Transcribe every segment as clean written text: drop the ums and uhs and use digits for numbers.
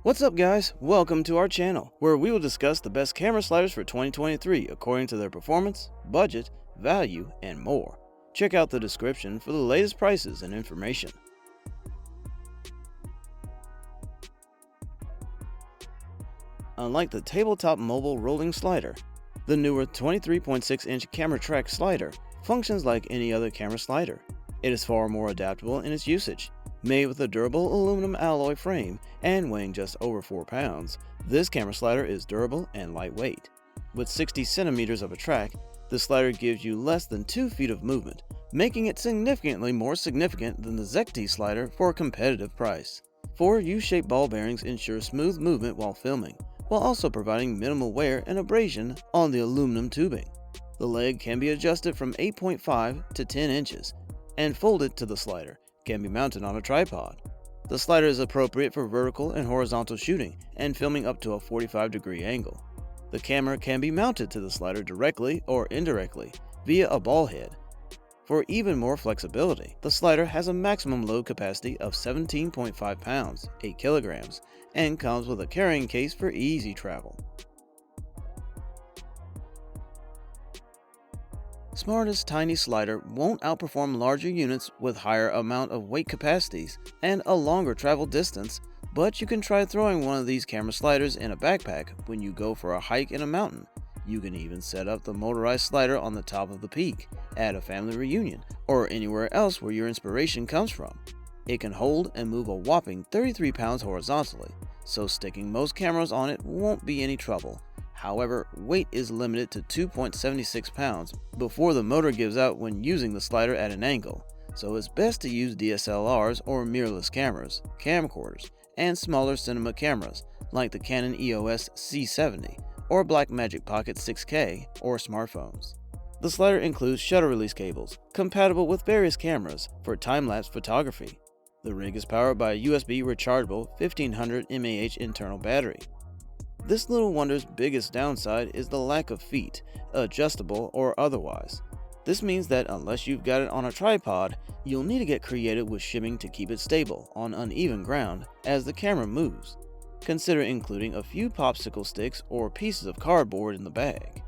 What's up guys, welcome to our channel, where we will discuss the best camera sliders for 2023 according to their performance, budget, value, and more. Check out the description for the latest prices and information. Unlike the tabletop mobile rolling slider, the Neewer 23.6-inch camera track slider functions like any other camera slider. It is far more adaptable in its usage. Made with a durable aluminum alloy frame and weighing just over 4 pounds, this camera slider is durable and lightweight. With 60 centimeters of a track, the slider gives you less than 2 feet of movement, making it significantly more significant than the Zecti slider for a competitive price. 4 U-shaped ball bearings ensure smooth movement while filming, while also providing minimal wear and abrasion on the aluminum tubing. The leg can be adjusted from 8.5 to 10 inches and folded to the slider. Can be mounted on a tripod. The slider is appropriate for vertical and horizontal shooting and filming up to a 45-degree angle. The camera can be mounted to the slider directly or indirectly via a ball head. For even more flexibility, the slider has a maximum load capacity of 17.5 pounds, 8 kilograms, and comes with a carrying case for easy travel. Smartta's tiny slider won't outperform larger units with higher amount of weight capacities and a longer travel distance, but you can try throwing one of these camera sliders in a backpack when you go for a hike in a mountain. You can even set up the motorized slider on the top of the peak, at a family reunion, or anywhere else where your inspiration comes from. It can hold and move a whopping 33 pounds horizontally, so sticking most cameras on it won't be any trouble. However, weight is limited to 2.76 pounds before the motor gives out when using the slider at an angle, so it's best to use DSLRs or mirrorless cameras, camcorders, and smaller cinema cameras like the Canon EOS C70 or Blackmagic Pocket 6K or smartphones. The slider includes shutter release cables, compatible with various cameras for time-lapse photography. The rig is powered by a USB rechargeable 1500 mAh internal battery. This little wonder's biggest downside is the lack of feet, adjustable or otherwise. This means that unless you've got it on a tripod, you'll need to get creative with shimming to keep it stable on uneven ground as the camera moves. Consider including a few popsicle sticks or pieces of cardboard in the bag.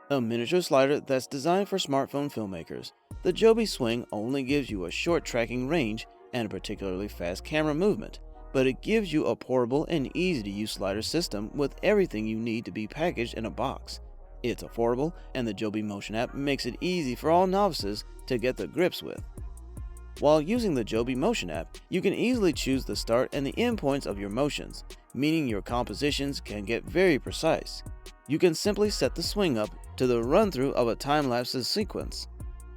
A miniature slider that's designed for smartphone filmmakers, the JOBY Swing only gives you a short tracking range and a particularly fast camera movement, but it gives you a portable and easy to use slider system with everything you need to be packaged in a box. It's affordable, and the JOBY Motion app makes it easy for all novices to get the grips with. While using the JOBY Motion app, you can easily choose the start and the end points of your motions, meaning your compositions can get very precise. You can simply set the swing up to the run-through of a time-lapse sequence.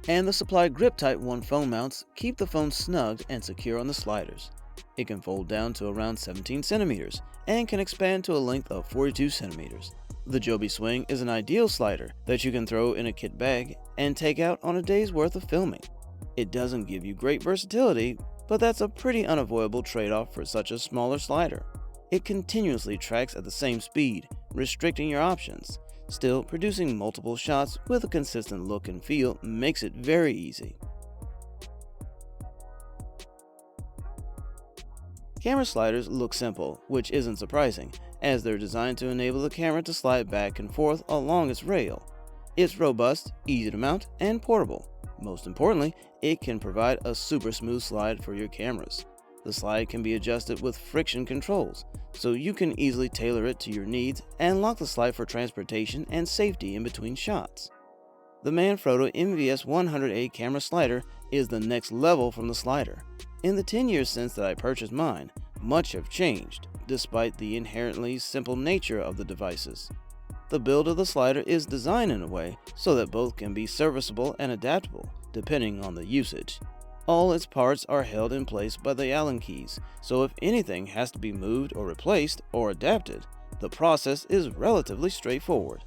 And the supplied grip-type 1 phone mounts keep the phone snugged and secure on the sliders. It can fold down to around 17 centimeters and can expand to a length of 42 centimeters. The JOBY Swing is an ideal slider that you can throw in a kit bag and take out on a day's worth of filming. It doesn't give you great versatility, but that's a pretty unavoidable trade-off for such a smaller slider. It continuously tracks at the same speed, restricting your options. Still, producing multiple shots with a consistent look and feel makes it very easy. Camera sliders look simple, which isn't surprising, as they're designed to enable the camera to slide back and forth along its rail. It's robust, easy to mount, and portable. Most importantly, it can provide a super smooth slide for your cameras. The slide can be adjusted with friction controls, so you can easily tailor it to your needs and lock the slide for transportation and safety in between shots. The Manfrotto MVS100A camera slider is the next level from the slider. In the 10 years since that I purchased mine, much have changed, despite the inherently simple nature of the devices. The build of the slider is designed in a way so that both can be serviceable and adaptable, depending on the usage. All its parts are held in place by the Allen keys, so if anything has to be moved or replaced or adapted, the process is relatively straightforward.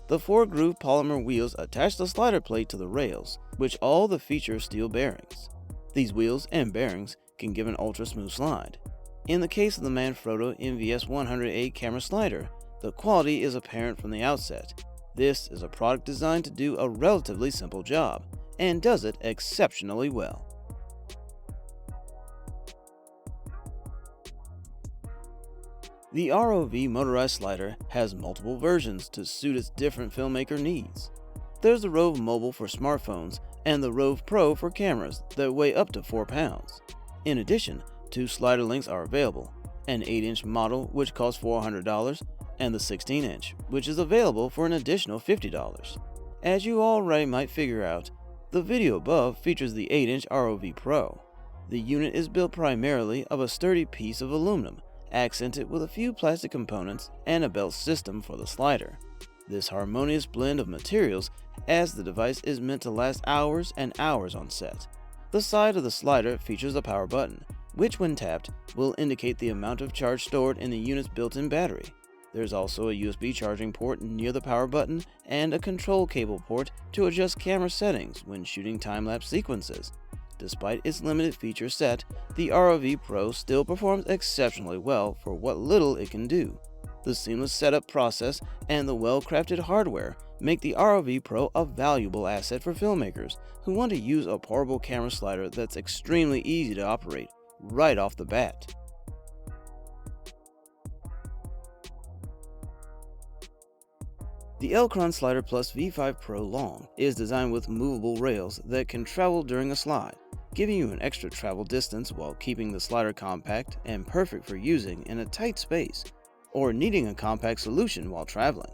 The 4-groove polymer wheels attach the slider plate to the rails, which all the feature steel bearings. These wheels and bearings can give an ultra-smooth slide. In the case of the Manfrotto MVS100A camera slider, the quality is apparent from the outset. This is a product designed to do a relatively simple job, and does it exceptionally well. The ROV motorized slider has multiple versions to suit its different filmmaker needs. There's the ROV Mobile for smartphones and the ROV Pro for cameras that weigh up to 4 pounds. In addition, 2 slider lengths are available, an 8-inch model which costs $400 and the 16-inch, which is available for an additional $50. As you already might figure out, the video above features the 8-inch ROV Pro. The unit is built primarily of a sturdy piece of aluminum, accented with a few plastic components and a belt system for the slider. This harmonious blend of materials as the device is meant to last hours and hours on set. The side of the slider features a power button, which when tapped will indicate the amount of charge stored in the unit's built-in battery. There's also a USB charging port near the power button and a control cable port to adjust camera settings when shooting time-lapse sequences. Despite its limited feature set, the ROV Pro still performs exceptionally well for what little it can do. The seamless setup process and the well-crafted hardware make the ROV Pro a valuable asset for filmmakers who want to use a portable camera slider that's extremely easy to operate right off the bat. The Edelkrone SliderPLUS V5 Pro Long is designed with movable rails that can travel during a slide, giving you an extra travel distance while keeping the slider compact and perfect for using in a tight space, or needing a compact solution while traveling.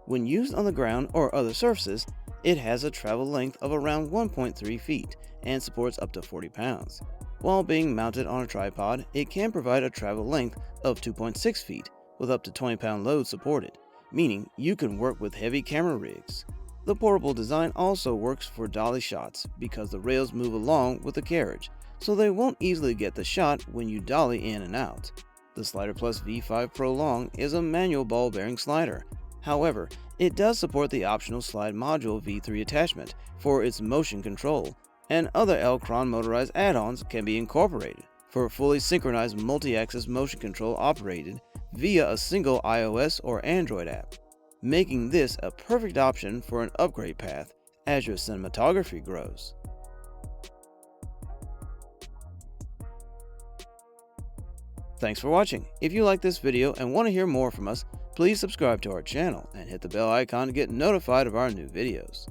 When used on the ground or other surfaces, it has a travel length of around 1.3 feet and supports up to 40 pounds. While being mounted on a tripod, it can provide a travel length of 2.6 feet with up to 20-pound load supported, meaning you can work with heavy camera rigs. The portable design also works for dolly shots because the rails move along with the carriage, so they won't easily get the shot when you dolly in and out. The SliderPLUS V5 Pro Long is a manual ball bearing slider. However, it does support the optional slide module V3 attachment for its motion control, and other Edelkrone motorized add-ons can be incorporated for fully synchronized multi-axis motion control operated via a single iOS or Android app, making this a perfect option for an upgrade path as your cinematography grows. Thanks for watching. If you like this video and want to hear more from us, please subscribe to our channel and hit the bell icon to get notified of our new videos.